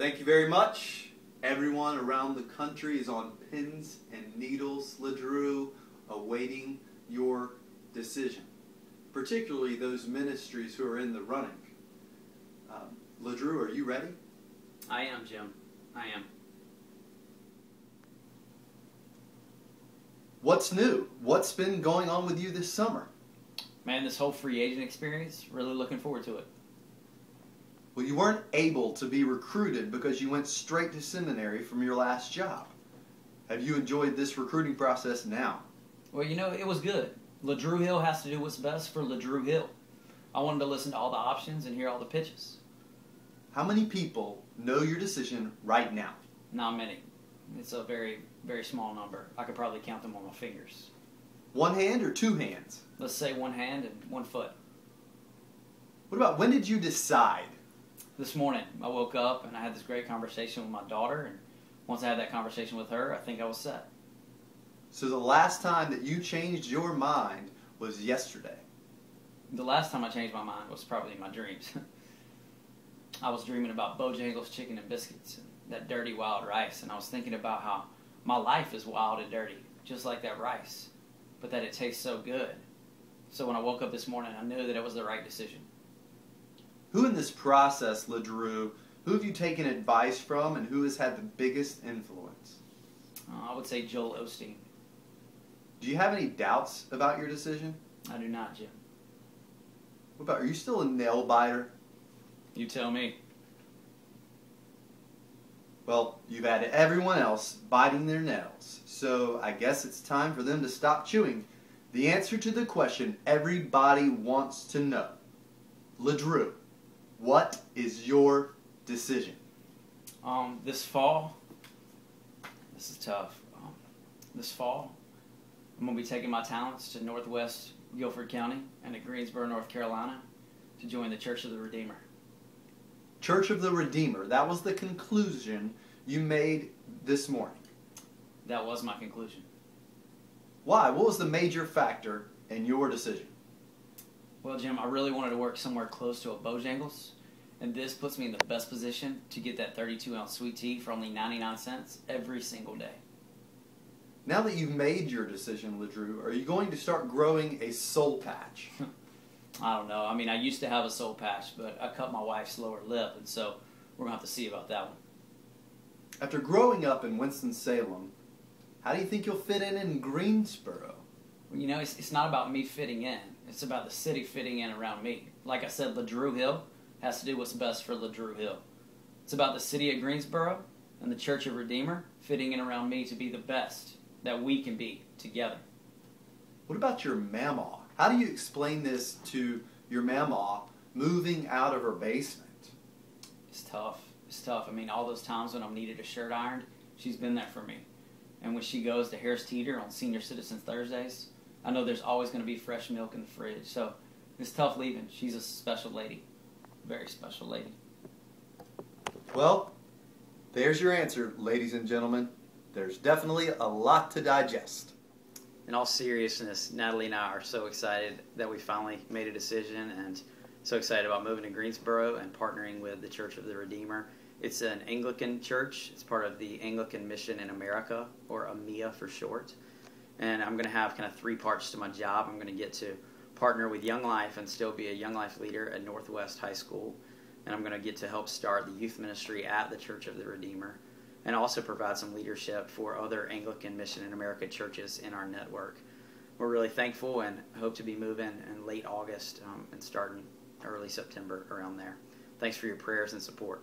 Thank you very much. Everyone around the country is on pins and needles, LeDrew, awaiting your decision. Particularly those ministries who are in the running. LeDrew, are you ready? I am, Jim. I am. What's new? What's been going on with you this summer? Man, this whole free agent experience, really looking forward to it. Well, you weren't able to be recruited because you went straight to seminary from your last job. Have you enjoyed this recruiting process now? Well, it was good. LeDrew Hill has to do what's best for LeDrew Hill. I wanted to listen to all the options and hear all the pitches. How many people know your decision right now? Not many. It's a very, very small number. I could probably count them on my fingers. One hand or two hands? Let's say one hand and one foot. What about when did you decide? This morning, I woke up and I had this great conversation with my daughter, and once I had that conversation with her, I think I was set. So the last time that you changed your mind was yesterday? The last time I changed my mind was probably in my dreams. I was dreaming about Bojangles chicken and biscuits and that dirty wild rice, and I was thinking about how my life is wild and dirty, just like that rice, but that it tastes so good. So when I woke up this morning, I knew that it was the right decision. Who in this process, LeDrew, who have you taken advice from and who has had the biggest influence? I would say Joel Osteen. Do you have any doubts about your decision? I do not, Jim. What about, are you still a nail biter? You tell me. Well, you've had everyone else biting their nails, so I guess it's time for them to stop chewing. The answer to the question everybody wants to know. LeDrew, what is your decision? This fall, this is tough. This fall, I'm going to be taking my talents to Northwest Guilford County and to Greensboro, North Carolina to join the Church of the Redeemer. Church of the Redeemer, that was the conclusion you made this morning. That was my conclusion. Why? What was the major factor in your decision? Well, Jim, I really wanted to work somewhere close to a Bojangles, and this puts me in the best position to get that 32-ounce sweet tea for only 99 cents every single day. Now that you've made your decision, LeDrew, are you going to start growing a soul patch? I don't know. I mean, I used to have a soul patch, but I cut my wife's lower lip, and so we're going to have to see about that one. After growing up in Winston-Salem, how do you think you'll fit in Greensboro? Well, it's not about me fitting in. It's about the city fitting in around me. Like I said, LeDrew Hill has to do what's best for LeDrew Hill. It's about the city of Greensboro and the Church of Redeemer fitting in around me to be the best that we can be together. What about your mamaw? How do you explain this to your mamaw moving out of her basement? It's tough. It's tough. I mean, all those times when I've needed a shirt ironed, she's been there for me. And when she goes to Harris Teeter on Senior Citizens Thursdays, I know there's always going to be fresh milk in the fridge. So it's tough leaving. She's a special lady. Very special lady. Well, there's your answer, ladies and gentlemen. There's definitely a lot to digest. In all seriousness, Natalie and I are so excited that we finally made a decision and so excited about moving to Greensboro and partnering with the Church of the Redeemer. It's an Anglican church. It's part of the Anglican Mission in America, or AMEA for short. And I'm going to have kind of three parts to my job. I'm going to get to partner with Young Life and still be a Young Life leader at Northwest High School. And I'm going to get to help start the youth ministry at the Church of the Redeemer, and also provide some leadership for other Anglican Mission in America churches in our network. We're really thankful and hope to be moving in late August and starting early September around there. Thanks for your prayers and support.